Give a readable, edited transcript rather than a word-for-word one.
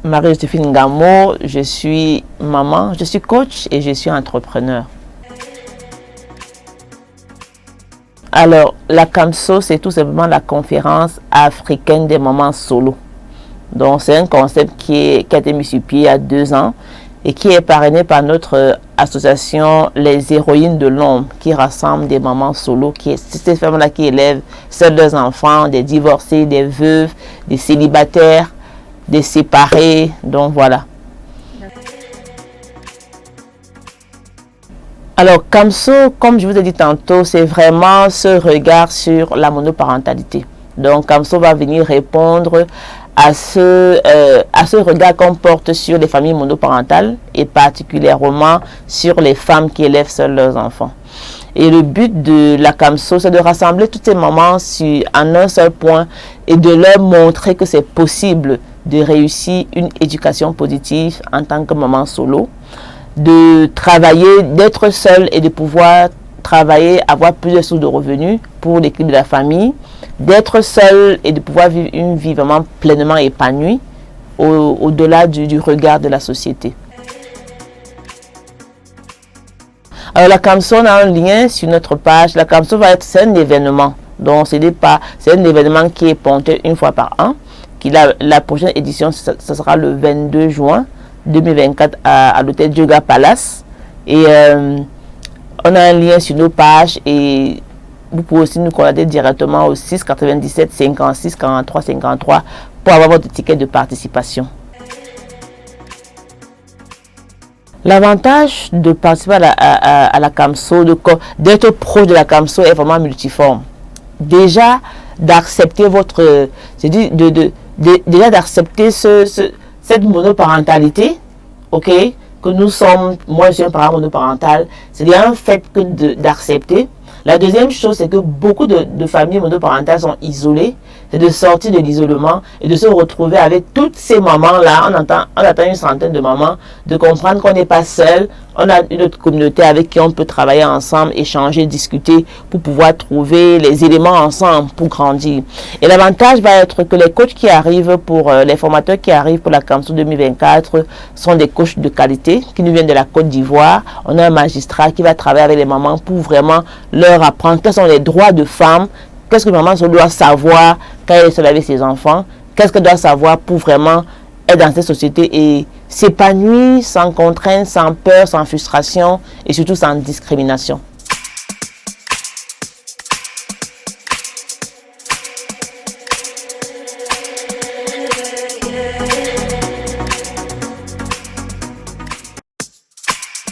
Marie-Joséphine Ngamo, je suis maman, je suis coach et je suis entrepreneur. Alors, la CAMSO, c'est tout simplement la conférence africaine des mamans solo. Donc, c'est un concept qui a été mis sur pied il y a 2 ans et qui est parrainé par notre association Les Héroïnes de l'Ombre, qui rassemble des mamans solo, c'est ces femmes-là qui élèvent seuls leurs enfants, des divorcés, des veuves, des célibataires, des séparés, donc voilà. Alors, CAMSO, comme je vous ai dit tantôt, c'est vraiment ce regard sur la monoparentalité. Donc, CAMSO va venir répondre à ce regard qu'on porte sur les familles monoparentales et particulièrement sur les femmes qui élèvent seules leurs enfants. Et le but de la CAMSO, c'est de rassembler toutes ces mamans en un seul point et de leur montrer que c'est possible de réussir une éducation positive en tant que maman solo, de travailler, d'être seule et de pouvoir travailler, avoir plusieurs sources de revenus pour l'équilibre de la famille, d'être seule et de pouvoir vivre une vie vraiment pleinement épanouie au-delà du regard de la société. Alors la CAMSO, on a un lien sur notre page. La CAMSO c'est un événement. Donc c'est un événement qui est ponctué une fois par an. La prochaine édition, ce sera le 22 juin 2024 à l'hôtel Yoga Palace. Et on a un lien sur nos pages et vous pouvez aussi nous contacter directement au 6 97 56 43 53 pour avoir votre ticket de participation. L'avantage de participer à la CAMSO, d'être proche de la CAMSO est vraiment multiforme. Déjà, d'accepter déjà d'accepter cette monoparentalité, ok, que nous sommes, moi je suis un parent monoparental, c'est déjà un fait d'accepter. La deuxième chose, c'est que beaucoup de familles monoparentales sont isolées. C'est de sortir de l'isolement et de se retrouver avec toutes ces mamans-là. On attend une centaine de mamans, de comprendre qu'on n'est pas seul. On a une autre communauté avec qui on peut travailler ensemble, échanger, discuter pour pouvoir trouver les éléments ensemble pour grandir. Et l'avantage va être que les coachs qui arrivent les formateurs qui arrivent pour la CAMSO 2024 sont des coachs de qualité qui nous viennent de la Côte d'Ivoire. On a un magistrat qui va travailler avec les mamans pour vraiment leur apprendre quels sont les droits de femmes, qu'est-ce que maman doit savoir quand elle est seule avec ses enfants, qu'est-ce qu'elle doit savoir pour vraiment être dans cette société et s'épanouir sans contrainte, sans peur, sans frustration et surtout sans discrimination.